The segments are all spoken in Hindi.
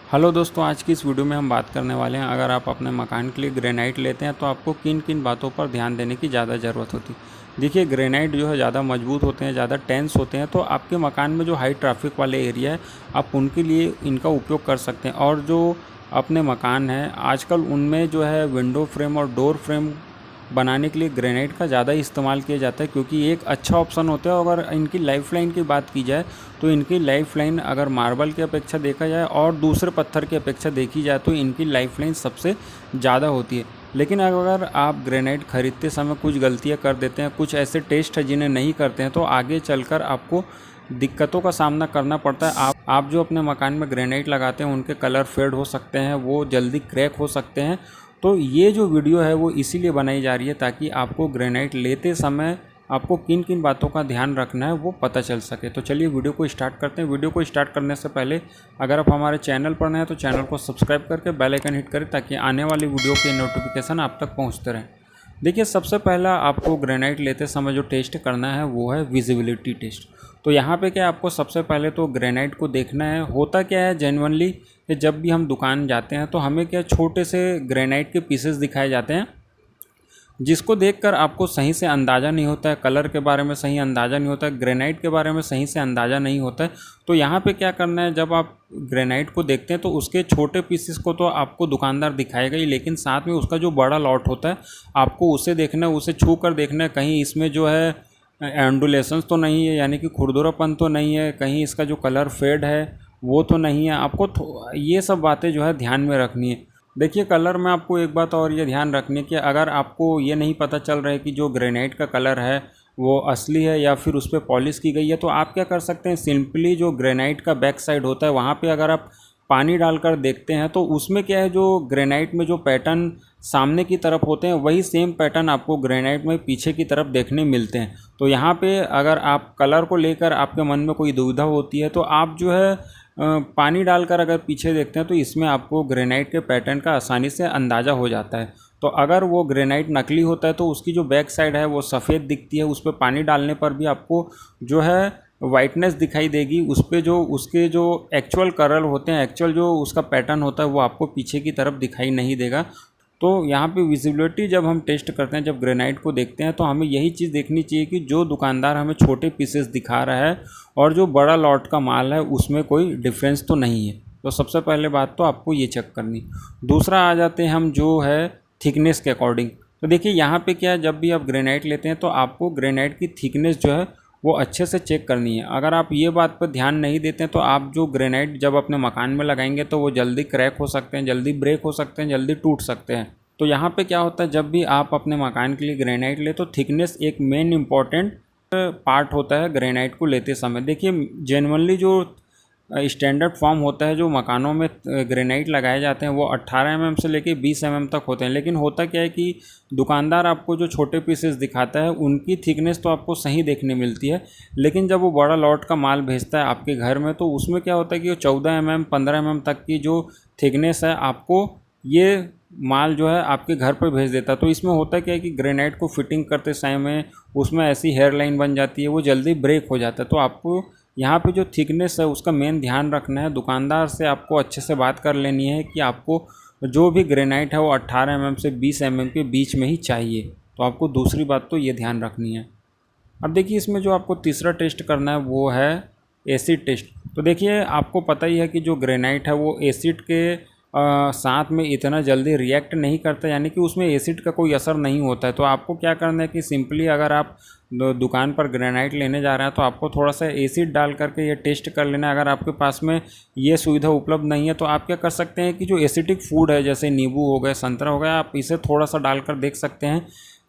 हेलो दोस्तों, आज की इस वीडियो में हम बात करने वाले हैं अगर आप अपने मकान के लिए ग्रेनाइट लेते हैं तो आपको किन किन बातों पर ध्यान देने की ज़्यादा ज़रूरत होती है। देखिए, ग्रेनाइट जो है ज़्यादा मजबूत होते हैं, ज़्यादा टेंस होते हैं, तो आपके मकान में जो हाई ट्रैफिक वाले एरिया है आप उनके लिए इनका उपयोग कर सकते हैं। और जो अपने मकान है आजकल उनमें जो है विंडो फ्रेम और डोर फ्रेम बनाने के लिए ग्रेनाइट का ज़्यादा इस्तेमाल किया जाता है, क्योंकि एक अच्छा ऑप्शन होता है। अगर इनकी लाइफ लाइन की बात की जाए तो इनकी लाइफ लाइन अगर मार्बल की अपेक्षा देखा जाए और दूसरे पत्थर की अपेक्षा देखी जाए तो इनकी लाइफ लाइन सबसे ज़्यादा होती है। लेकिन अगर आप ग्रेनाइट खरीदते समय कुछ गलतियां कर देते हैं, कुछ ऐसे टेस्ट है जिन्हें नहीं करते हैं, तो आगे चलकर आपको दिक्कतों का सामना करना पड़ता है। आप जो अपने मकान में ग्रेनाइट लगाते हैं उनके कलर फेड हो सकते हैं, वो जल्दी क्रैक हो सकते हैं। तो ये जो वीडियो है वो इसीलिए बनाई जा रही है ताकि आपको ग्रेनाइट लेते समय आपको किन किन बातों का ध्यान रखना है वो पता चल सके। तो चलिए वीडियो को स्टार्ट करते हैं। वीडियो को स्टार्ट करने से पहले अगर आप हमारे चैनल पर नए हैं तो चैनल को सब्सक्राइब करके बेल आइकन हिट करें ताकि आने वाली वीडियो के नोटिफिकेशन आप तक पहुंचते रहें। देखिए, सबसे पहला आपको ग्रेनाइट लेते समय जो टेस्ट करना है वो है विजिबिलिटी टेस्ट। तो यहाँ पे क्या आपको सबसे पहले तो ग्रेनाइट को देखना है। होता क्या है जेन्युइनली कि जब भी हम दुकान जाते हैं तो हमें क्या छोटे से ग्रेनाइट के पीसेस दिखाए जाते हैं, जिसको देखकर आपको सही से अंदाज़ा नहीं होता है, कलर के बारे में सही अंदाज़ा नहीं होता है, ग्रेनाइट के बारे में सही से अंदाज़ा नहीं होता है। तो यहाँ पे क्या करना है, जब आप ग्रेनाइट को देखते हैं तो उसके छोटे पीसेस को तो आपको दुकानदार दिखाएगा ही, लेकिन साथ में उसका जो बड़ा लॉट होता है आपको उसे देखना है, उसे छू कर देखना है कहीं इसमें जो है एंडुलेशंस तो नहीं है, यानी कि खुरदुरापन तो नहीं है, कहीं इसका जो कलर फेड है वो तो नहीं है। आपको ये सब बातें जो है ध्यान में रखनी है। देखिए, कलर में आपको एक बात और ये ध्यान रखनी है कि अगर आपको ये नहीं पता चल रहा है कि जो ग्रेनाइट का कलर है वो असली है या फिर उस पर पॉलिश की गई है, तो आप क्या कर सकते हैं, सिंपली जो ग्रेनाइट का बैक साइड होता है वहाँ पे अगर आप पानी डालकर देखते हैं तो उसमें क्या है, जो ग्रेनाइट में जो पैटर्न सामने की तरफ होते हैं वही सेम पैटर्न आपको ग्रेनाइट में पीछे की तरफ देखने मिलते हैं। तो यहाँ पे अगर आप कलर को लेकर आपके मन में कोई दुविधा होती है तो आप जो है पानी डालकर अगर पीछे देखते हैं तो इसमें आपको ग्रेनाइट के पैटर्न का आसानी से अंदाज़ा हो जाता है। तो अगर वो ग्रेनाइट नकली होता है तो उसकी जो बैक साइड है वो सफ़ेद दिखती है, उस पर पानी डालने पर भी आपको जो है वाइटनेस दिखाई देगी। उस पर जो उसके जो एक्चुअल कलर होते हैं, एक्चुअल जो उसका पैटर्न होता है वो आपको पीछे की तरफ दिखाई नहीं देगा। तो यहाँ पे विजिबिलिटी जब हम टेस्ट करते हैं, जब ग्रेनाइट को देखते हैं तो हमें यही चीज़ देखनी चाहिए कि जो दुकानदार हमें छोटे पीसेस दिखा रहा है और जो बड़ा लॉट का माल है उसमें कोई डिफरेंस तो नहीं है। तो सबसे पहले बात तो आपको ये चेक करनी। दूसरा आ जाते हैं हम जो है थिकनेस के अकॉर्डिंग। तो देखिए, यहाँ पे क्या है, जब भी आप ग्रेनाइट लेते हैं तो आपको ग्रेनाइट की थिकनेस जो है वो अच्छे से चेक करनी है। अगर आप ये बात पर ध्यान नहीं देते हैं तो आप जो ग्रेनाइट जब अपने मकान में लगाएंगे तो वो जल्दी क्रैक हो सकते हैं, जल्दी ब्रेक हो सकते हैं, जल्दी टूट सकते हैं। तो यहाँ पे क्या होता है, जब भी आप अपने मकान के लिए ग्रेनाइट ले तो थिकनेस एक मेन इंपॉर्टेंट पार्ट होता है ग्रेनाइट को लेते समय। देखिए, जेनुअनली जो स्टैंडर्ड फॉर्म होता है जो मकानों में ग्रेनाइट लगाए जाते हैं वो 18 mm से लेके 20 mm तक होते हैं। लेकिन होता क्या है कि दुकानदार आपको जो छोटे पीसेस दिखाता है उनकी थिकनेस तो आपको सही देखने मिलती है, लेकिन जब वो बड़ा लॉट का माल भेजता है आपके घर में तो उसमें क्या होता है कि वो 14 mm 15 mm तक की जो थिकनेस है आपको ये माल जो है आपके घर पर भेज देता है। तो इसमें होता क्या है कि ग्रेनाइट को फिटिंग करते समय उसमें ऐसी हेयर लाइन बन जाती है, वो जल्दी ब्रेक हो जाता है। तो आपको यहाँ पे जो थिकनेस है उसका मेन ध्यान रखना है। दुकानदार से आपको अच्छे से बात कर लेनी है कि आपको जो भी ग्रेनाइट है वो 18 mm से 20 mm के बीच में ही चाहिए। तो आपको दूसरी बात तो ये ध्यान रखनी है। अब देखिए, इसमें जो आपको तीसरा टेस्ट करना है वो है एसिड टेस्ट। तो देखिए, आपको पता ही है कि जो ग्रेनाइट है वो एसिड के साथ में इतना जल्दी रिएक्ट नहीं करता, यानी कि उसमें एसिड का कोई असर नहीं होता है। तो आपको क्या करना है कि सिंपली अगर आप दुकान पर ग्रेनाइट लेने जा रहे हैं तो आपको थोड़ा सा एसिड डाल करके ये टेस्ट कर लेना है। अगर आपके पास में ये सुविधा उपलब्ध नहीं है तो आप क्या कर सकते हैं कि जो एसिडिक फूड है जैसे नींबू हो गए, संतरा हो गया, आप इसे थोड़ा सा डालकर देख सकते हैं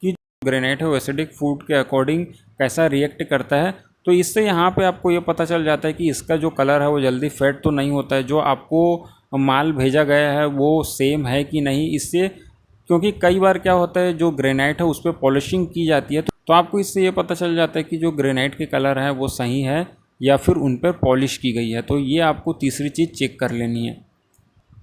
कि ग्रेनाइट है वो एसिडिक फूड के अकॉर्डिंग कैसा रिएक्ट करता है। तो इससे यहाँ पे आपको ये पता चल जाता है कि इसका जो कलर है वो जल्दी फेड तो नहीं होता है, जो आपको माल भेजा गया है वो सेम है कि नहीं। इससे क्योंकि कई बार क्या होता है, जो ग्रेनाइट है उस पर पॉलिशिंग की जाती है तो आपको इससे ये पता चल जाता है कि जो ग्रेनाइट के कलर है वो सही है या फिर उन पर पॉलिश की गई है। तो ये आपको तीसरी चीज़ चेक कर लेनी है।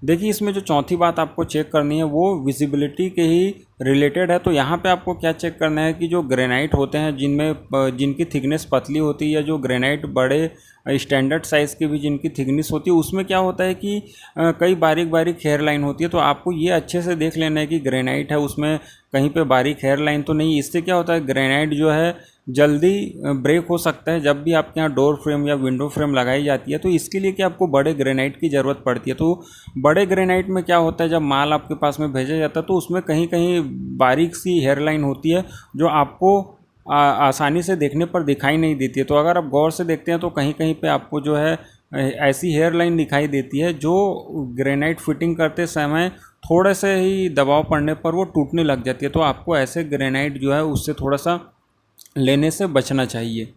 देखिए इसमें जो चौथी बात आपको चेक करनी है वो विजिबिलिटी के ही रिलेटेड है। तो यहाँ पे आपको क्या चेक करना है कि जो ग्रेनाइट होते हैं जिनकी थिकनेस पतली होती है, या जो ग्रेनाइट बड़े स्टैंडर्ड साइज़ की भी जिनकी थिकनेस होती है, उसमें क्या होता है कि कई बारीक बारीक हेयर लाइन होती है। तो आपको ये अच्छे से देख लेना है कि ग्रेनाइट है उसमें कहीं पे बारीक हेयर लाइन तो नहीं। इससे क्या होता है, ग्रेनाइट जो है जल्दी ब्रेक हो सकता है जब भी आपके यहाँ डोर फ्रेम या विंडो फ्रेम लगाई जाती है। तो इसके लिए क्या आपको बड़े ग्रेनाइट की ज़रूरत पड़ती है। तो बड़े ग्रेनाइट में क्या होता है, जब माल आपके पास में भेजा जाता है तो उसमें कहीं कहीं बारीक सी हेयर लाइन होती है जो आपको आसानी से देखने पर दिखाई नहीं देती है। तो अगर आप गौर से देखते हैं तो कहीं कहीं पे आपको जो है ऐसी हेयर लाइन दिखाई देती है जो ग्रेनाइट फिटिंग करते समय थोड़े से ही दबाव पड़ने पर वो टूटने लग जाती है। तो आपको ऐसे ग्रेनाइट जो है उससे थोड़ा सा लेने से बचना चाहिए।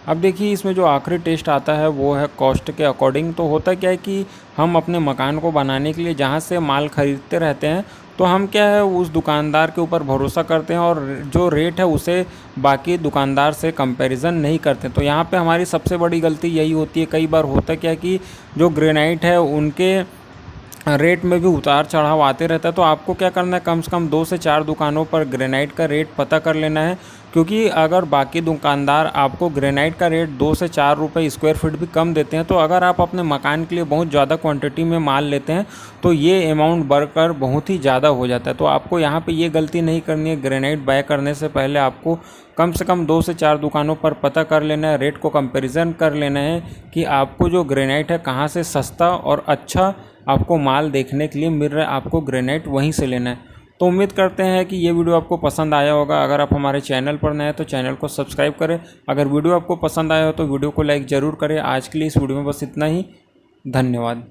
अब देखिए इसमें जो आखिरी टेस्ट आता है वो है कॉस्ट के अकॉर्डिंग। तो होता क्या है कि हम अपने मकान को बनाने के लिए जहाँ से माल ख़रीदते रहते हैं तो हम क्या है उस दुकानदार के ऊपर भरोसा करते हैं और जो रेट है उसे बाकी दुकानदार से कंपैरिजन नहीं करते। तो यहाँ पे हमारी सबसे बड़ी गलती यही होती है। कई बार होता क्या है कि जो ग्रेनाइट है उनके रेट में भी उतार चढ़ाव आते रहता है। तो आपको क्या करना है, कम से कम 2 से 4 दुकानों पर ग्रेनाइट का रेट पता कर लेना है। क्योंकि अगर बाकी दुकानदार आपको ग्रेनाइट का रेट 2 से 4 रुपये स्क्वायर फीट भी कम देते हैं, तो अगर आप अपने मकान के लिए बहुत ज़्यादा क्वांटिटी में माल लेते हैं तो ये अमाउंट बढ़कर बहुत ही ज़्यादा हो जाता है। तो आपको यहाँ पे ये गलती नहीं करनी है। ग्रेनाइट बाय करने से पहले आपको कम से कम 2 से 4 दुकानों पर पता कर लेना है, रेट को कंपैरिजन कर लेना है कि आपको जो ग्रेनाइट है कहाँ से सस्ता और अच्छा आपको माल देखने के लिए मिल रहा है, आपको ग्रेनाइट वहीं से लेना है। तो उम्मीद करते हैं कि ये वीडियो आपको पसंद आया होगा। अगर आप हमारे चैनल पर नए हैं तो चैनल को सब्सक्राइब करें। अगर वीडियो आपको पसंद आया हो तो वीडियो को लाइक ज़रूर करें। आज के लिए इस वीडियो में बस इतना ही। धन्यवाद।